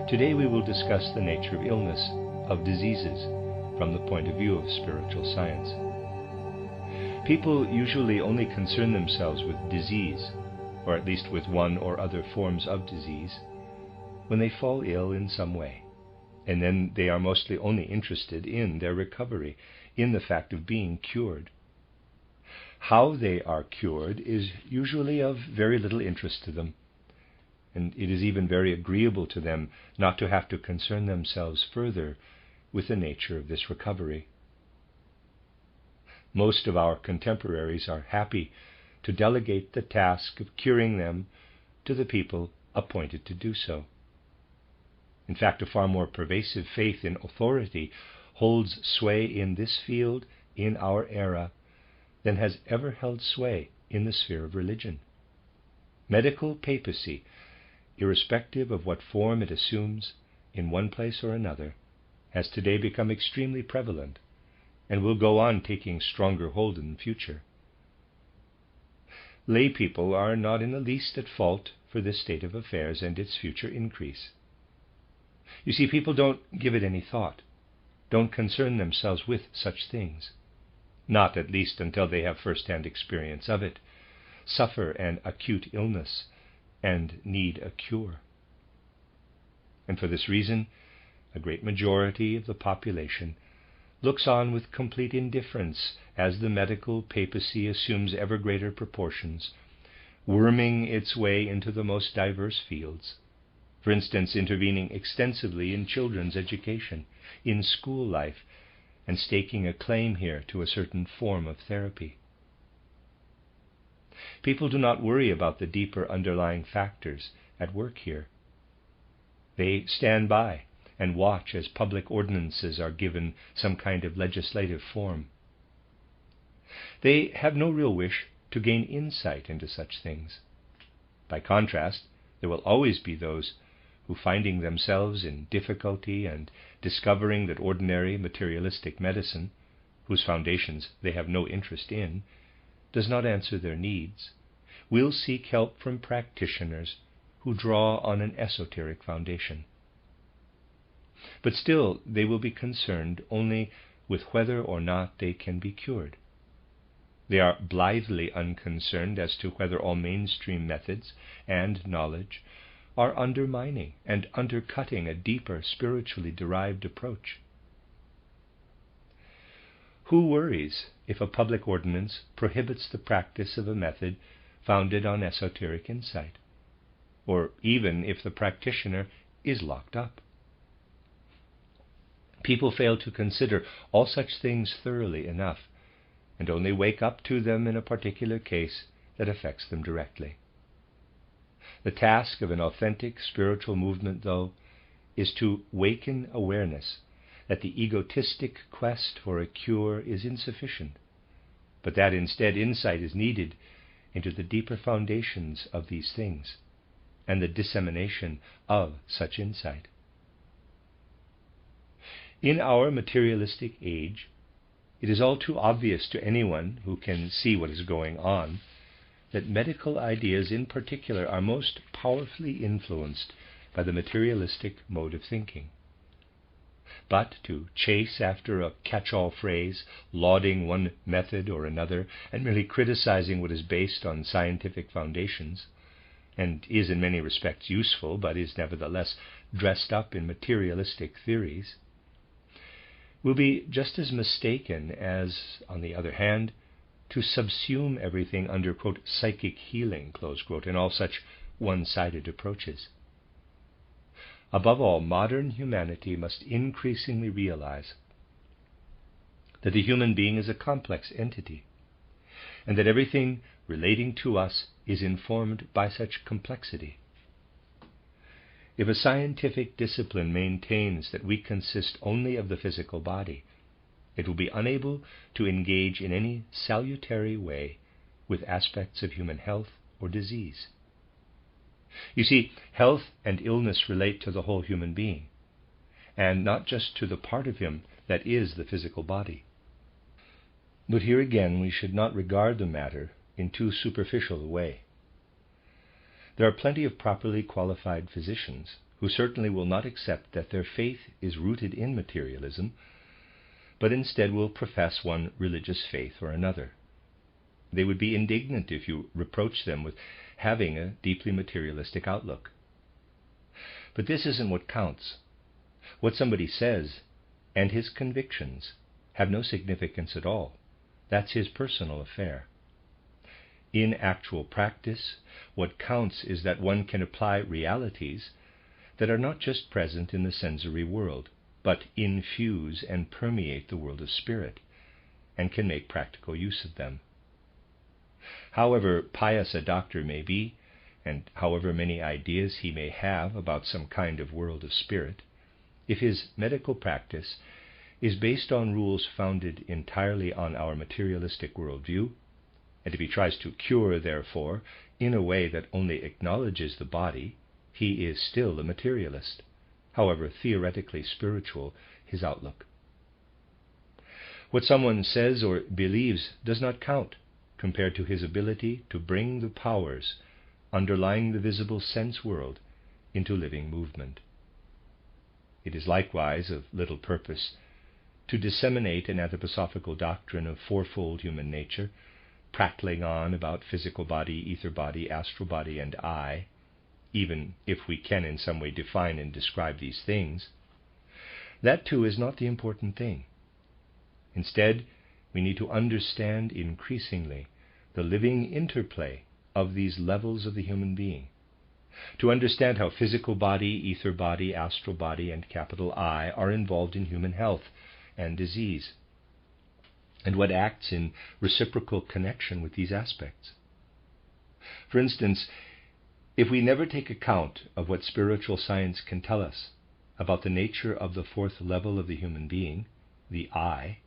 Today we will discuss the nature of illness, of diseases, from the point of view of spiritual science. People usually only concern themselves with disease, or at least with one or other forms of disease, when they fall ill in some way, and then they are mostly only interested in their recovery, in the fact of being cured. How they are cured is usually of very little interest to them, and it is even very agreeable to them not to have to concern themselves further with the nature of this recovery. Most of our contemporaries are happy to delegate the task of curing them to the people appointed to do so. In fact, a far more pervasive faith in authority holds sway in this field in our era than has ever held sway in the sphere of religion. Medical papacy, irrespective of what form it assumes in one place or another, has today become extremely prevalent and will go on taking stronger hold in the future. Lay people are not in the least at fault for this state of affairs and its future increase. You see, people don't give it any thought, don't concern themselves with such things, not at least until they have first-hand experience of it, suffer an acute illness, and need a cure. And for this reason, a great majority of the population looks on with complete indifference as the medical papacy assumes ever greater proportions, worming its way into the most diverse fields, for instance, intervening extensively in children's education, in school life, and staking a claim here to a certain form of therapy. People do not worry about the deeper underlying factors at work here. They stand by and watch as public ordinances are given some kind of legislative form. They have no real wish to gain insight into such things. By contrast, there will always be those who, finding themselves in difficulty and discovering that ordinary materialistic medicine, whose foundations they have no interest in, does not answer their needs, will seek help from practitioners who draw on an esoteric foundation. But still, they will be concerned only with whether or not they can be cured. They are blithely unconcerned as to whether all mainstream methods and knowledge are undermining and undercutting a deeper spiritually derived approach. Who worries if a public ordinance prohibits the practice of a method founded on esoteric insight, or even if the practitioner is locked up? People fail to consider all such things thoroughly enough, and only wake up to them in a particular case that affects them directly. The task of an authentic spiritual movement, though, is to waken awareness that the egotistic quest for a cure is insufficient, but that instead insight is needed into the deeper foundations of these things and the dissemination of such insight. In our materialistic age, it is all too obvious to anyone who can see what is going on that medical ideas in particular are most powerfully influenced by the materialistic mode of thinking. But to chase after a catch-all phrase, lauding one method or another, and merely criticizing what is based on scientific foundations, and is in many respects useful, but is nevertheless dressed up in materialistic theories, will be just as mistaken as, on the other hand, to subsume everything under, quote, psychic healing, close quote, and all such one-sided approaches. Above all, modern humanity must increasingly realize that the human being is a complex entity, and that everything relating to us is informed by such complexity. If a scientific discipline maintains that we consist only of the physical body, it will be unable to engage in any salutary way with aspects of human health or disease. You see, health and illness relate to the whole human being, and not just to the part of him that is the physical body. But here again we should not regard the matter in too superficial a way. There are plenty of properly qualified physicians who certainly will not accept that their faith is rooted in materialism, but instead will profess one religious faith or another. They would be indignant if you reproach them with having a deeply materialistic outlook. But this isn't what counts. What somebody says and his convictions have no significance at all. That's his personal affair. In actual practice, what counts is that one can apply realities that are not just present in the sensory world, but infuse and permeate the world of spirit, and can make practical use of them. However pious a doctor may be, and however many ideas he may have about some kind of world of spirit, if his medical practice is based on rules founded entirely on our materialistic worldview, and if he tries to cure, therefore, in a way that only acknowledges the body, he is still a materialist, however theoretically spiritual his outlook. What someone says or believes does not count compared to his ability to bring the powers underlying the visible sense world into living movement. It is likewise of little purpose to disseminate an anthroposophical doctrine of fourfold human nature, prattling on about physical body, ether body, astral body, and I, even if we can in some way define and describe these things. That too is not the important thing. Instead, we need to understand increasingly the living interplay of these levels of the human being, to understand how physical body, ether body, astral body, and capital I are involved in human health and disease, and what acts in reciprocal connection with these aspects. For instance, if we never take account of what spiritual science can tell us about the nature of the fourth level of the human being, the I,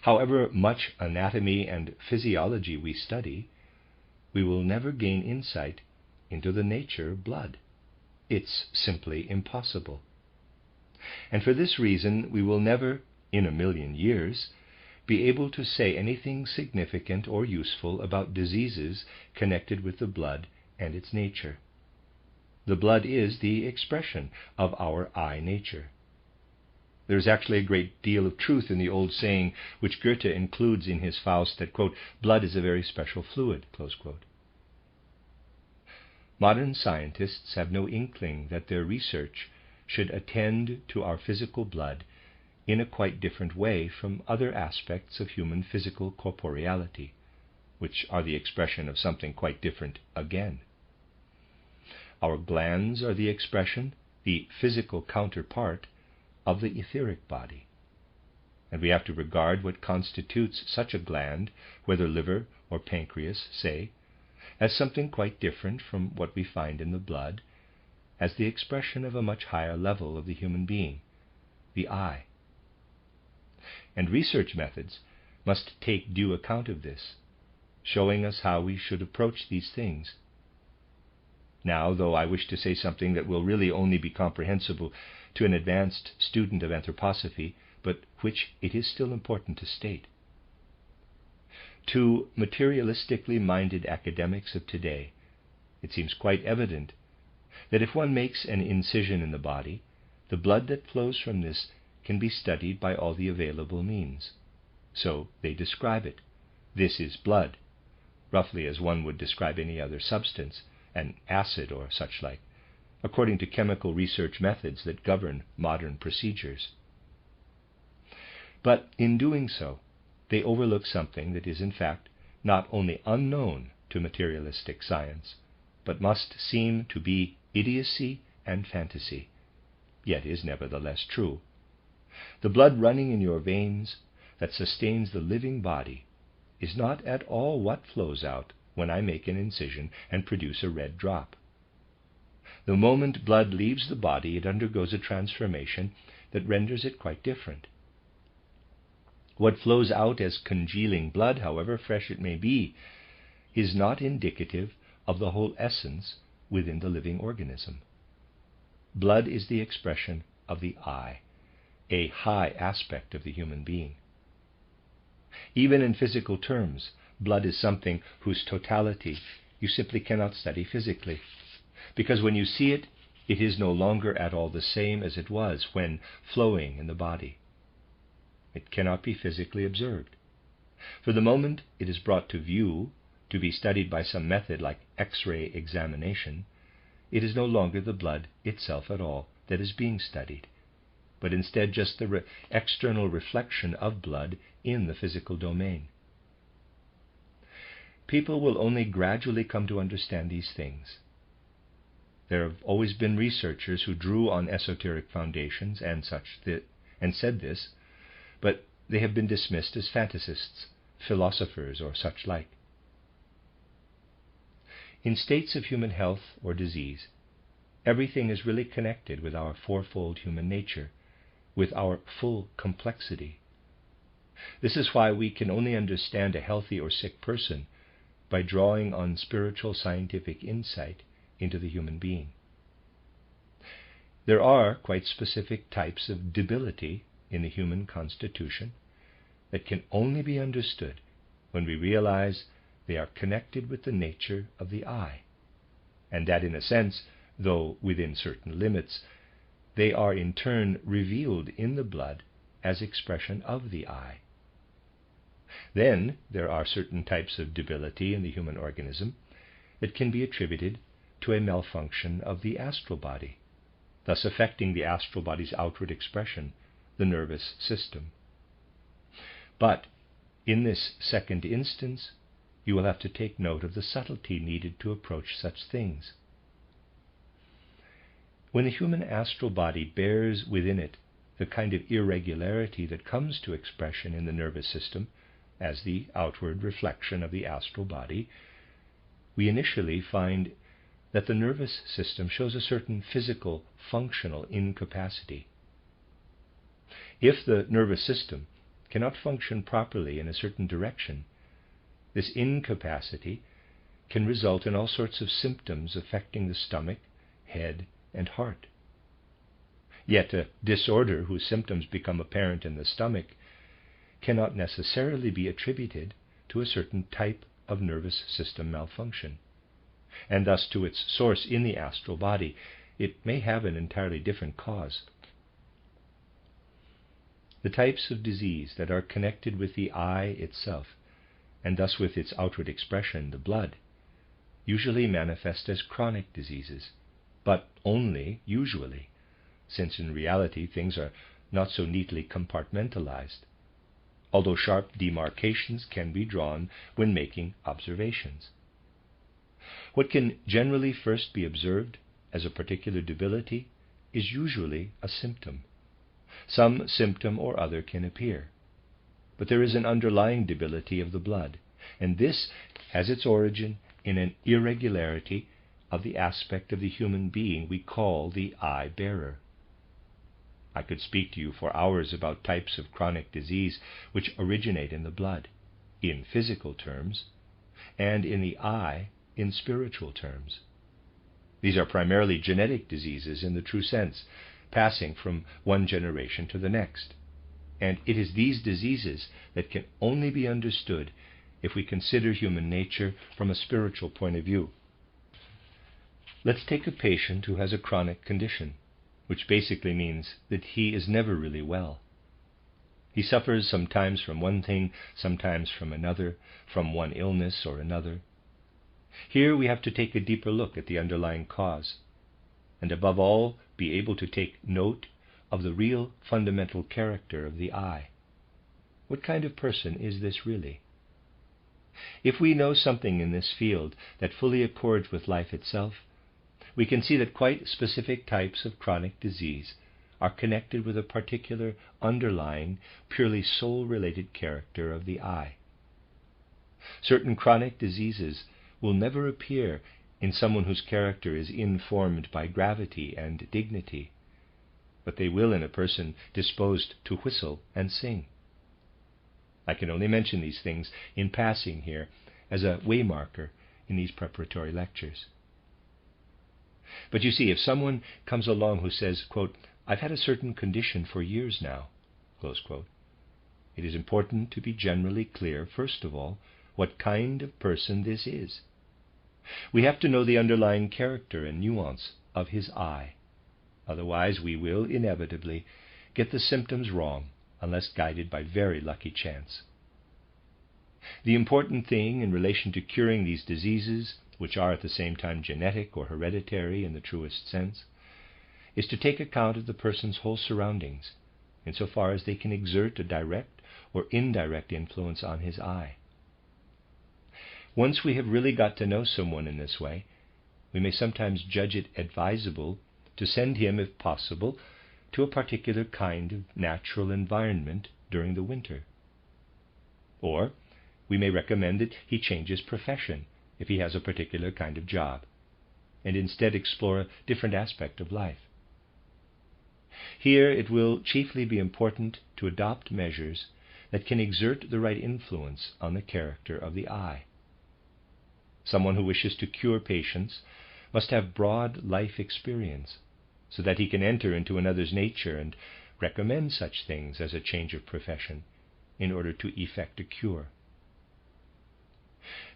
however much anatomy and physiology we study, we will never gain insight into the nature of blood. It's simply impossible. And for this reason, we will never, in a million years, be able to say anything significant or useful about diseases connected with the blood and its nature. The blood is the expression of our I nature. There is actually a great deal of truth in the old saying which Goethe includes in his Faust that, quote, blood is a very special fluid, close quote. Modern scientists have no inkling that their research should attend to our physical blood in a quite different way from other aspects of human physical corporeality, which are the expression of something quite different again. Our glands are the expression, the physical counterpart, of the etheric body. And we have to regard what constitutes such a gland, whether liver or pancreas, say, as something quite different from what we find in the blood, as the expression of a much higher level of the human being, the I. And research methods must take due account of this, showing us how we should approach these things. Now, though I wish to say something that will really only be comprehensible to an advanced student of anthroposophy, but which it is still important to state. To materialistically minded academics of today, it seems quite evident that if one makes an incision in the body, the blood that flows from this can be studied by all the available means. So they describe it. This is blood, roughly as one would describe any other substance, an acid or such like, according to chemical research methods that govern modern procedures. But in doing so, they overlook something that is in fact not only unknown to materialistic science, but must seem to be idiocy and fantasy, yet is nevertheless true. The blood running in your veins that sustains the living body is not at all what flows out when I make an incision and produce a red drop. The moment blood leaves the body, it undergoes a transformation that renders it quite different. What flows out as congealing blood, however fresh it may be, is not indicative of the whole essence within the living organism. Blood is the expression of the I, a high aspect of the human being. Even in physical terms, blood is something whose totality you simply cannot study physically, because when you see it, it is no longer at all the same as it was when flowing in the body. It cannot be physically observed. For the moment it is brought to view, to be studied by some method like X-ray examination, it is no longer the blood itself at all that is being studied, but instead just the external reflection of blood in the physical domain. People will only gradually come to understand these things. There have always been researchers who drew on esoteric foundations and said this, but they have been dismissed as fantasists, philosophers, or such like. In states of human health or disease, everything is really connected with our fourfold human nature, with our full complexity. This is why we can only understand a healthy or sick person by drawing on spiritual scientific insight into the human being. There are quite specific types of debility in the human constitution that can only be understood when we realize they are connected with the nature of the I, and that in a sense, though within certain limits, they are in turn revealed in the blood as expression of the I. Then there are certain types of debility in the human organism that can be attributed to a malfunction of the astral body, thus affecting the astral body's outward expression, the nervous system. But in this second instance, you will have to take note of the subtlety needed to approach such things. When the human astral body bears within it the kind of irregularity that comes to expression in the nervous system as the outward reflection of the astral body, we initially find that the nervous system shows a certain physical, functional incapacity. If the nervous system cannot function properly in a certain direction, this incapacity can result in all sorts of symptoms affecting the stomach, head, and heart. Yet a disorder whose symptoms become apparent in the stomach cannot necessarily be attributed to a certain type of nervous system malfunction, and thus to its source in the astral body. It may have an entirely different cause. The types of disease that are connected with the I itself, and thus with its outward expression, the blood, usually manifest as chronic diseases, but only usually, since in reality things are not so neatly compartmentalized, although sharp demarcations can be drawn when making observations. What can generally first be observed as a particular debility is usually a symptom. Some symptom or other can appear, but there is an underlying debility of the blood, and this has its origin in an irregularity of the aspect of the human being we call the I bearer. I could speak to you for hours about types of chronic disease which originate in the blood, in physical terms, and in the I in spiritual terms. These are primarily genetic diseases in the true sense, passing from one generation to the next. And it is these diseases that can only be understood if we consider human nature from a spiritual point of view. Let's take a patient who has a chronic condition, which basically means that he is never really well. He suffers sometimes from one thing, sometimes from another, from one illness or another. Here we have to take a deeper look at the underlying cause, and above all, be able to take note of the real fundamental character of the I. What kind of person is this really? If we know something in this field that fully accords with life itself, we can see that quite specific types of chronic disease are connected with a particular underlying, purely soul-related character of the I. Certain chronic diseases will never appear in someone whose character is informed by gravity and dignity, but they will in a person disposed to whistle and sing. I can only mention these things in passing here as a waymarker in these preparatory lectures. But you see, if someone comes along who says, quote, "I've had a certain condition for years now," close quote, it is important to be generally clear, first of all, what kind of person this is. We have to know the underlying character and nuance of his eye. Otherwise we will inevitably get the symptoms wrong unless guided by very lucky chance. The important thing in relation to curing these diseases, which are at the same time genetic or hereditary in the truest sense, is to take account of the person's whole surroundings, insofar as they can exert a direct or indirect influence on his eye. Once we have really got to know someone in this way, we may sometimes judge it advisable to send him, if possible, to a particular kind of natural environment during the winter. Or we may recommend that he change his profession if he has a particular kind of job, and instead explore a different aspect of life. Here it will chiefly be important to adopt measures that can exert the right influence on the character of the eye. Someone who wishes to cure patients must have broad life experience, so that he can enter into another's nature and recommend such things as a change of profession in order to effect a cure.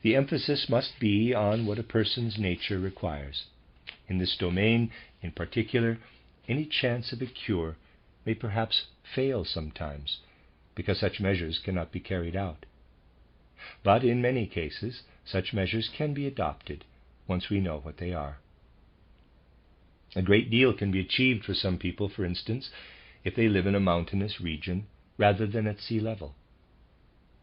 The emphasis must be on what a person's nature requires. In this domain, in particular, any chance of a cure may perhaps fail sometimes, because such measures cannot be carried out. But in many cases, such measures can be adopted once we know what they are. A great deal can be achieved for some people, for instance, if they live in a mountainous region rather than at sea level.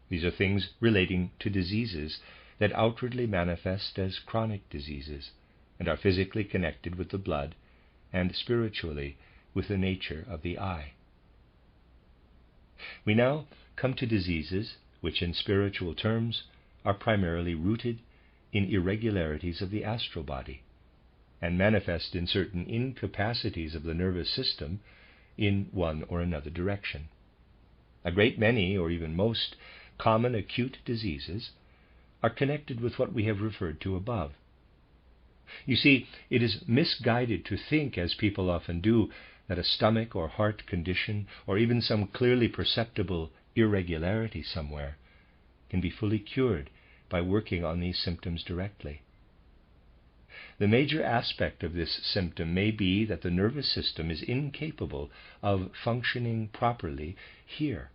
These are things relating to diseases that outwardly manifest as chronic diseases and are physically connected with the blood and spiritually with the nature of the eye. We now come to diseases which in spiritual terms are primarily rooted in irregularities of the astral body and manifest in certain incapacities of the nervous system in one or another direction. A great many, or even most, common acute diseases are connected with what we have referred to above. You see, it is misguided to think, as people often do, that a stomach or heart condition, or even some clearly perceptible irregularity somewhere, can be fully cured by working on these symptoms directly. The major aspect of this symptom may be that the nervous system is incapable of functioning properly here.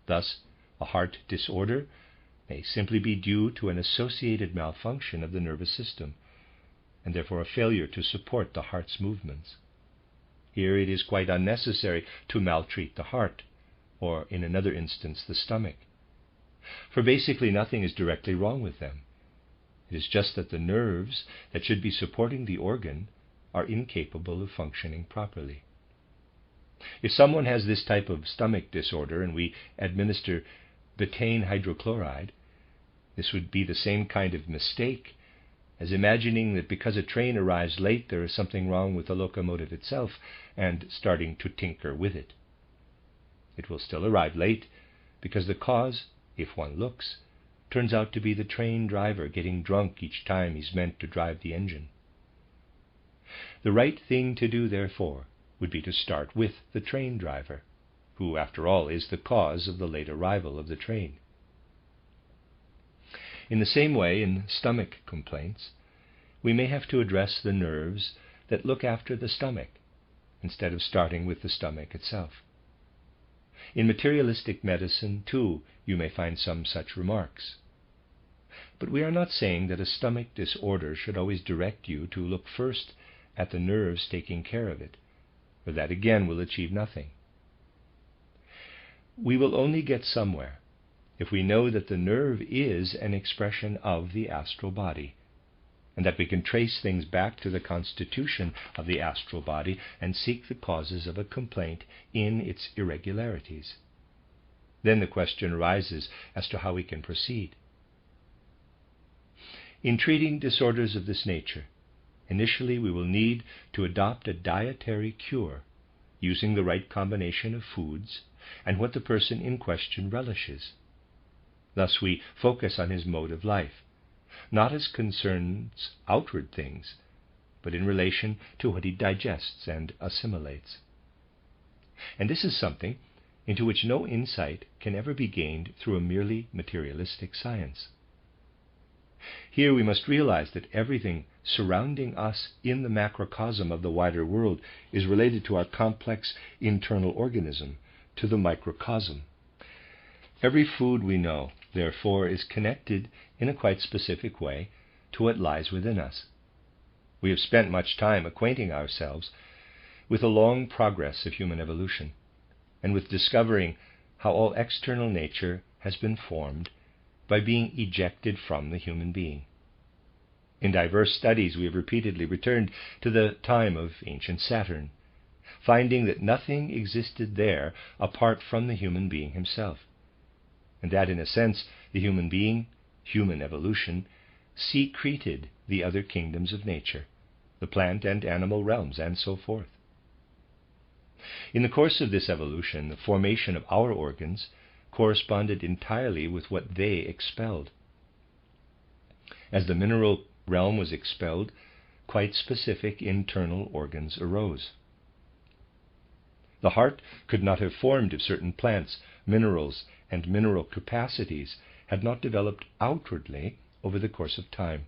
Thus, a heart disorder may simply be due to an associated malfunction of the nervous system, and therefore a failure to support the heart's movements. Here it is quite unnecessary to maltreat the heart, or in another instance the stomach, for basically nothing is directly wrong with them. It is just that the nerves that should be supporting the organ are incapable of functioning properly. If someone has this type of stomach disorder and we administer betaine hydrochloride, this would be the same kind of mistake as imagining that because a train arrives late there is something wrong with the locomotive itself and starting to tinker with it. It will still arrive late because the cause, if one looks, turns out to be the train driver getting drunk each time he's meant to drive the engine. The right thing to do, therefore, would be to start with the train driver, who, after all, is the cause of the late arrival of the train. In the same way, in stomach complaints, we may have to address the nerves that look after the stomach, instead of starting with the stomach itself. In materialistic medicine, too, you may find some such remarks. But we are not saying that a stomach disorder should always direct you to look first at the nerves taking care of it, for that again will achieve nothing. We will only get somewhere if we know that the nerve is an expression of the astral body, and that we can trace things back to the constitution of the astral body and seek the causes of a complaint in its irregularities. Then the question arises as to how we can proceed. In treating disorders of this nature, initially we will need to adopt a dietary cure, using the right combination of foods and what the person in question relishes. Thus we focus on his mode of life, not as concerns outward things, but in relation to what he digests and assimilates. And this is something into which no insight can ever be gained through a merely materialistic science. Here we must realize that everything surrounding us in the macrocosm of the wider world is related to our complex internal organism, to the microcosm. Every food we know, therefore, is connected in a quite specific way to what lies within us. We have spent much time acquainting ourselves with the long progress of human evolution, and with discovering how all external nature has been formed by being ejected from the human being. In diverse studies we have repeatedly returned to the time of ancient Saturn, finding that nothing existed there apart from the human being himself, and that in a sense the human being, human evolution, secreted the other kingdoms of nature, the plant and animal realms, and so forth. In the course of this evolution, the formation of our organs corresponded entirely with what they expelled. As the mineral realm was expelled, quite specific internal organs arose. The heart could not have formed if certain plants, minerals, and mineral capacities had not developed outwardly over the course of time.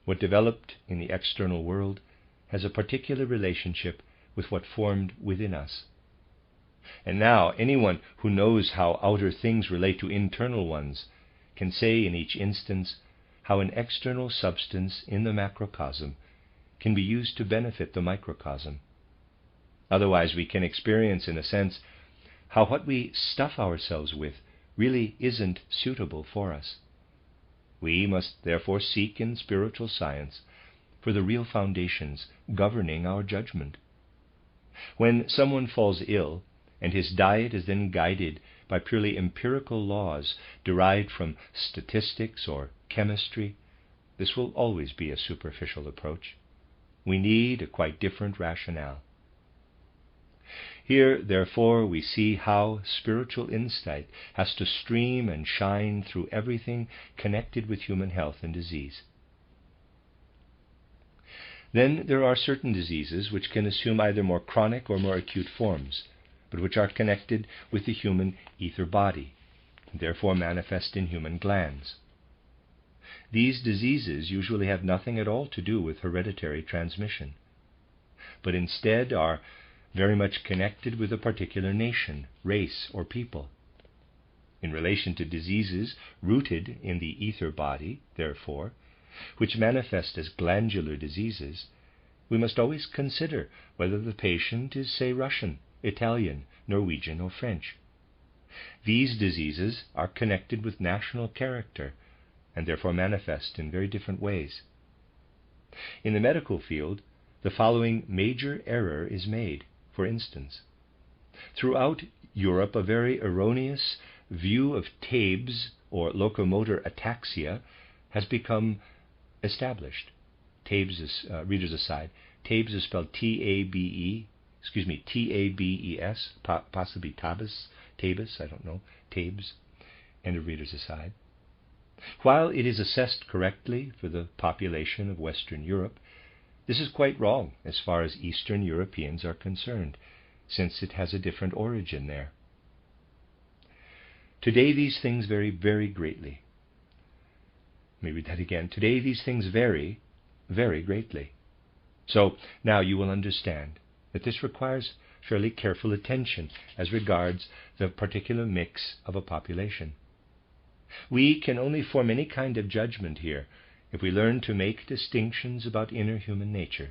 What developed in the external world has a particular relationship with what formed within us. And now anyone who knows how outer things relate to internal ones can say in each instance how an external substance in the macrocosm can be used to benefit the microcosm. Otherwise we can experience, in a sense, how what we stuff ourselves with really isn't suitable for us. We must therefore seek in spiritual science for the real foundations governing our judgment. When someone falls ill, and his diet is then guided by purely empirical laws derived from statistics or chemistry, this will always be a superficial approach. We need a quite different rationale. Here, therefore, we see how spiritual insight has to stream and shine through everything connected with human health and disease. Then there are certain diseases which can assume either more chronic or more acute forms, but which are connected with the human ether body, and therefore manifest in human glands. These diseases usually have nothing at all to do with hereditary transmission, but instead are very much connected with a particular nation, race, or people. In relation to diseases rooted in the ether body, therefore, which manifest as glandular diseases, we must always consider whether the patient is, say, Russian, Italian, Norwegian, or French. These diseases are connected with national character, and therefore manifest in very different ways. In the medical field, the following major error is made. For instance, throughout Europe, a very erroneous view of Tabes or locomotor ataxia has become established. Tabes is, readers aside, Tabes is spelled T-A-B-E, T-A-B-E-S, possibly Tabes, I don't know, Tabes, end of readers aside. While it is assessed correctly for the population of Western Europe, this is quite wrong as far as Eastern Europeans are concerned, since it has a different origin there. Today these things vary very greatly. Let me read that again. Today these things vary very greatly. So now you will understand that this requires fairly careful attention as regards the particular mix of a population. We can only form any kind of judgment here if we learn to make distinctions about inner human nature.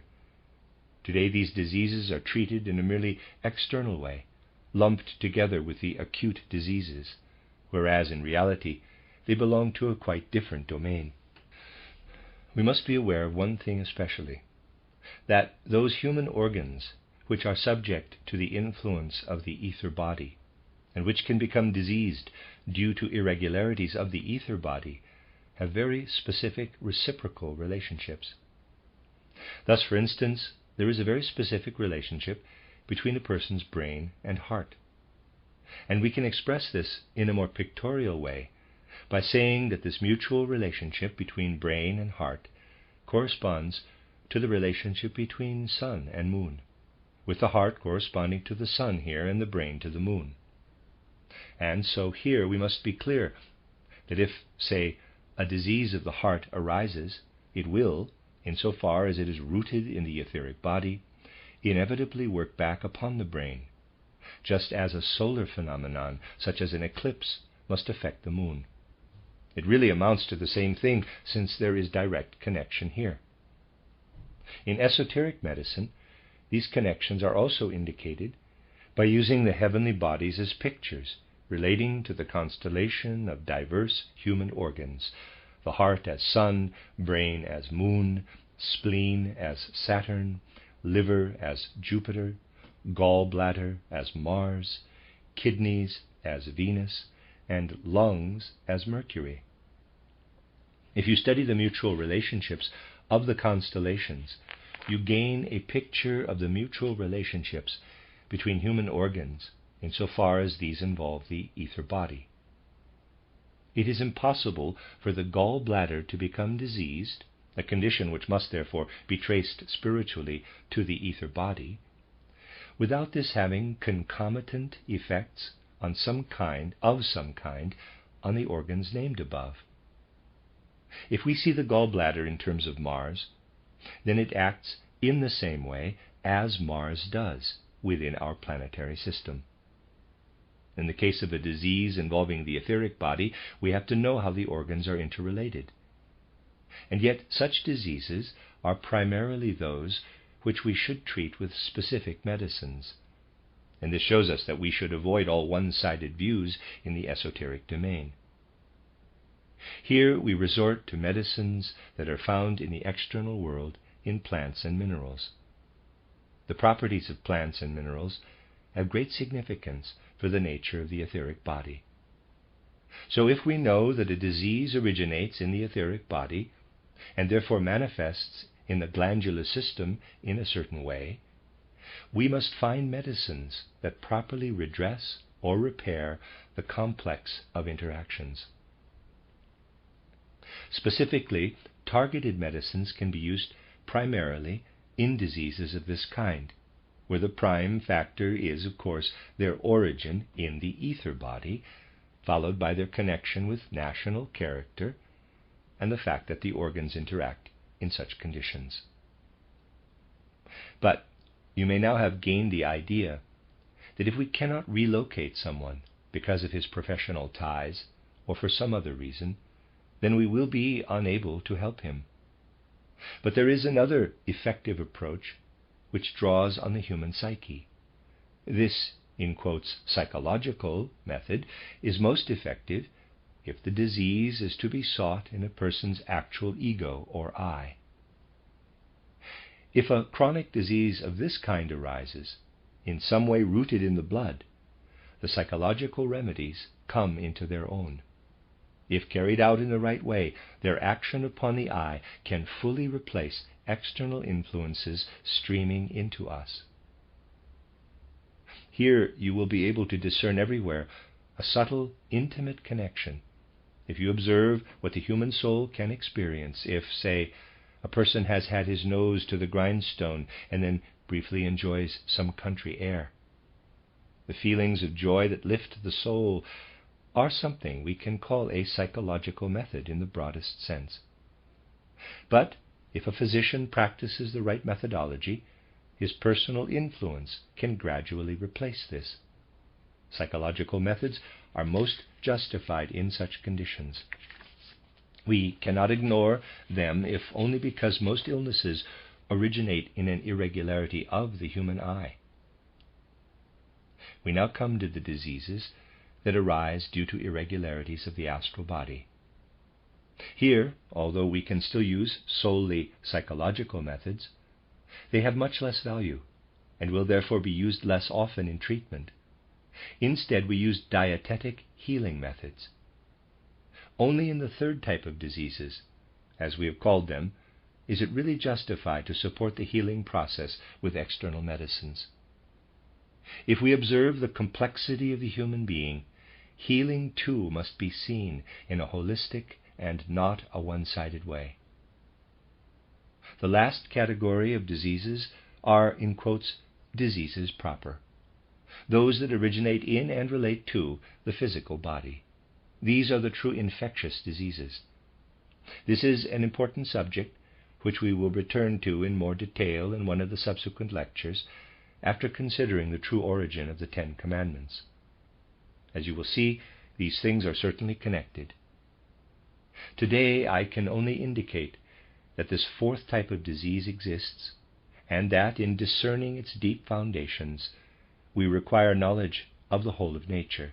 Today these diseases are treated in a merely external way, lumped together with the acute diseases, whereas in reality they belong to a quite different domain. We must be aware of one thing especially, that those human organs which are subject to the influence of the ether body, and which can become diseased due to irregularities of the ether body, have very specific reciprocal relationships. Thus, for instance, there is a very specific relationship between a person's brain and heart. And we can express this in a more pictorial way by saying that this mutual relationship between brain and heart corresponds to the relationship between sun and moon, with the heart corresponding to the sun here and the brain to the moon. And so here we must be clear that if, say, a disease of the heart arises, it will, insofar as it is rooted in the etheric body, inevitably work back upon the brain, just as a solar phenomenon, such as an eclipse, must affect the moon. It really amounts to the same thing, since there is direct connection here. In esoteric medicine, these connections are also indicated by using the heavenly bodies as pictures relating to the constellation of diverse human organs, the heart as sun, brain as moon, spleen as Saturn, liver as Jupiter, gallbladder as Mars, kidneys as Venus, and lungs as Mercury. If you study the mutual relationships of the constellations, you gain a picture of the mutual relationships between human organs insofar as these involve the ether body. It is impossible for the gallbladder to become diseased, a condition which must therefore be traced spiritually to the ether body, without this having concomitant effects on some kind on the organs named above. If we see the gallbladder in terms of Mars, then it acts in the same way as Mars does within our planetary system. In the case of a disease involving the etheric body, we have to know how the organs are interrelated. And yet such diseases are primarily those which we should treat with specific medicines. And this shows us that we should avoid all one-sided views in the esoteric domain. Here we resort to medicines that are found in the external world in plants and minerals. The properties of plants and minerals have great significance for the nature of the etheric body. So if we know that a disease originates in the etheric body, and therefore manifests in the glandular system in a certain way, we must find medicines that properly redress or repair the complex of interactions. Specifically, targeted medicines can be used primarily in diseases of this kind, where the prime factor is, of course, their origin in the ether body, followed by their connection with national character and the fact that the organs interact in such conditions. But you may now have gained the idea that if we cannot relocate someone because of his professional ties or for some other reason, then we will be unable to help him. But there is another effective approach which draws on the human psyche. This, in quotes, psychological method is most effective if the disease is to be sought in a person's actual ego or I. If a chronic disease of this kind arises, in some way rooted in the blood, the psychological remedies come into their own. If carried out in the right way, their action upon the I can fully replace external influences streaming into us. Here you will be able to discern everywhere a subtle, intimate connection. If you observe what the human soul can experience, if, say, a person has had his nose to the grindstone and then briefly enjoys some country air, the feelings of joy that lift the soul are something we can call a psychological method in the broadest sense. But if a physician practices the right methodology, his personal influence can gradually replace this. Psychological methods are most justified in such conditions. We cannot ignore them if only because most illnesses originate in an irregularity of the human I. We now come to the diseases that arise due to irregularities of the astral body. Here, although we can still use solely psychological methods, they have much less value and will therefore be used less often in treatment. Instead, we use dietetic healing methods. Only in the third type of diseases, as we have called them, is it really justified to support the healing process with external medicines. If we observe the complexity of the human being, healing too must be seen in a holistic and not a one-sided way. The last category of diseases are, in quotes, diseases proper, those that originate in and relate to the physical body. These are the true infectious diseases. This is an important subject, which we will return to in more detail in one of the subsequent lectures, after considering the true origin of the 10 Commandments. As you will see, these things are certainly connected. Today I can only indicate that this fourth type of disease exists, and that in discerning its deep foundations, we require knowledge of the whole of nature,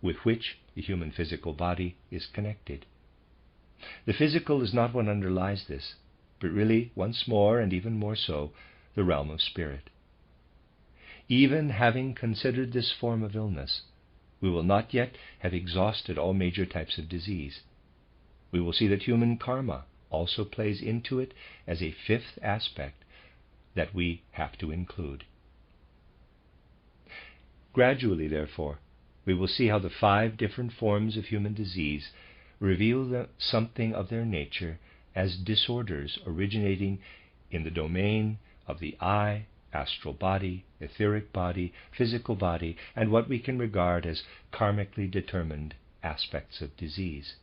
with which the human physical body is connected. The physical is not what underlies this, but really, once more, and even more so, the realm of spirit. Even having considered this form of illness, we will not yet have exhausted all major types of disease. We will see that human karma also plays into it as a fifth aspect that we have to include. Gradually, therefore, we will see how the 5 different forms of human disease reveal something of their nature as disorders originating in the domain of the I, astral body, etheric body, physical body, and what we can regard as karmically determined aspects of disease.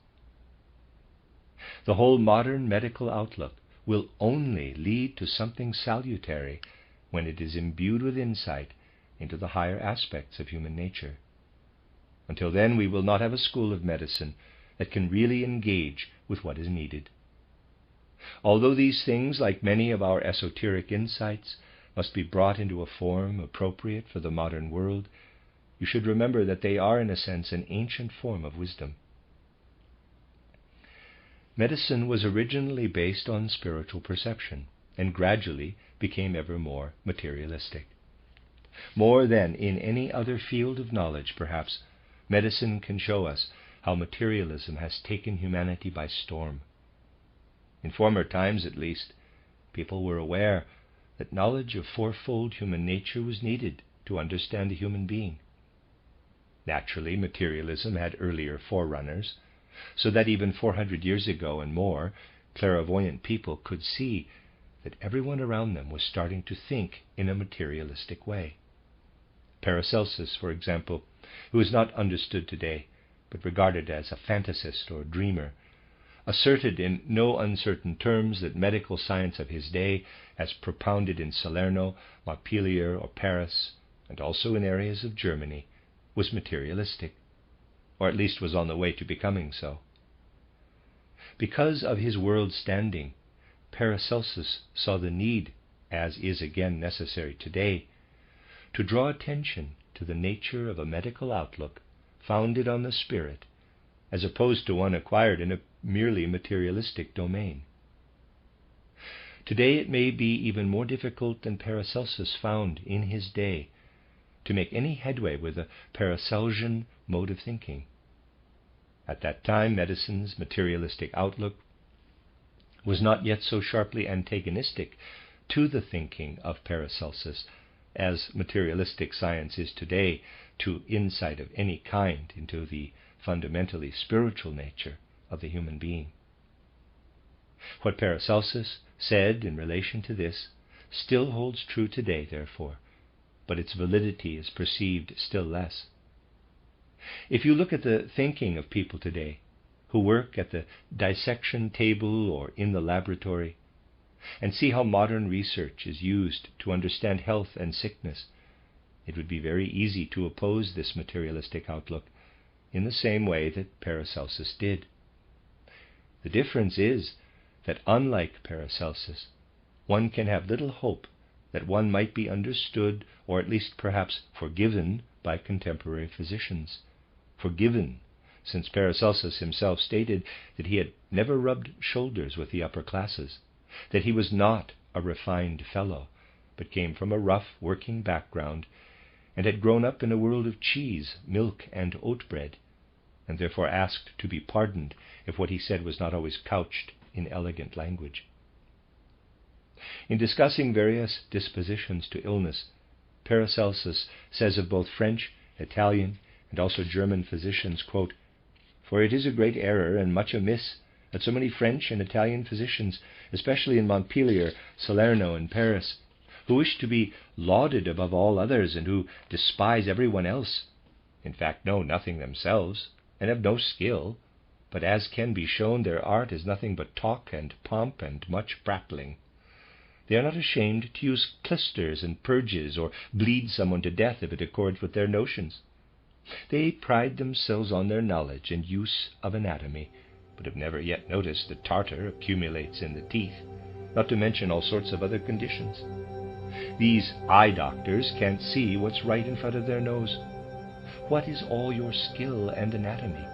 The whole modern medical outlook will only lead to something salutary when it is imbued with insight into the higher aspects of human nature. Until then, we will not have a school of medicine that can really engage with what is needed. Although these things, like many of our esoteric insights, must be brought into a form appropriate for the modern world, you should remember that they are, in a sense, an ancient form of wisdom. Medicine was originally based on spiritual perception, and gradually became ever more materialistic. More than in any other field of knowledge, perhaps, medicine can show us how materialism has taken humanity by storm. In former times, at least, people were aware that knowledge of fourfold human nature was needed to understand a human being. Naturally, materialism had earlier forerunners, so that even 400 years ago and more, clairvoyant people could see that everyone around them was starting to think in a materialistic way. Paracelsus, for example, who is not understood today, but regarded as a fantasist or dreamer, asserted in no uncertain terms that medical science of his day, as propounded in Salerno, Montpellier, or Paris, and also in areas of Germany, was materialistic, or at least was on the way to becoming so. Because of his world standing, Paracelsus saw the need, as is again necessary today, to draw attention to the nature of a medical outlook founded on the spirit, as opposed to one acquired in a merely materialistic domain. Today it may be even more difficult than Paracelsus found in his day to make any headway with a Paracelsian mode of thinking. At that time, medicine's materialistic outlook was not yet so sharply antagonistic to the thinking of Paracelsus as materialistic science is today to insight of any kind into the fundamentally spiritual nature of the human being. What Paracelsus said in relation to this still holds true today, therefore, but its validity is perceived still less. If you look at the thinking of people today who work at the dissection table or in the laboratory, and see how modern research is used to understand health and sickness, it would be very easy to oppose this materialistic outlook in the same way that Paracelsus did. The difference is that, unlike Paracelsus, one can have little hope that one might be understood, or at least perhaps forgiven, by contemporary physicians. Forgiven, since Paracelsus himself stated that he had never rubbed shoulders with the upper classes, that he was not a refined fellow, but came from a rough working background, and had grown up in a world of cheese, milk, and oat bread, and therefore asked to be pardoned if what he said was not always couched in elegant language. In discussing various dispositions to illness, Paracelsus says of both French, Italian, and also German physicians, quote, "For it is a great error and much amiss that so many French and Italian physicians, especially in Montpellier, Salerno, and Paris, who wish to be lauded above all others and who despise everyone else, in fact know nothing themselves and have no skill, but as can be shown, their art is nothing but talk and pomp and much prattling. They are not ashamed to use clysters and purges, or bleed someone to death if it accords with their notions. They pride themselves on their knowledge and use of anatomy, but have never yet noticed that tartar accumulates in the teeth, not to mention all sorts of other conditions. These eye doctors can't see what's right in front of their nose. What is all your skill and anatomy?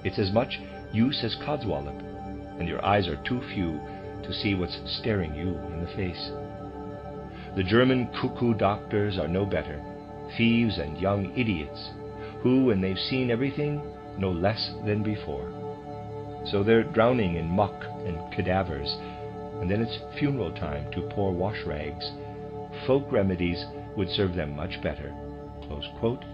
It's as much use as codswallop, and your eyes are too few to see what's staring you in the face. The German cuckoo doctors are no better, thieves and young idiots, who, when they've seen everything, know less than before. So they're drowning in muck and cadavers, and then it's funeral time to pour wash rags. Folk remedies would serve them much better." Close quote.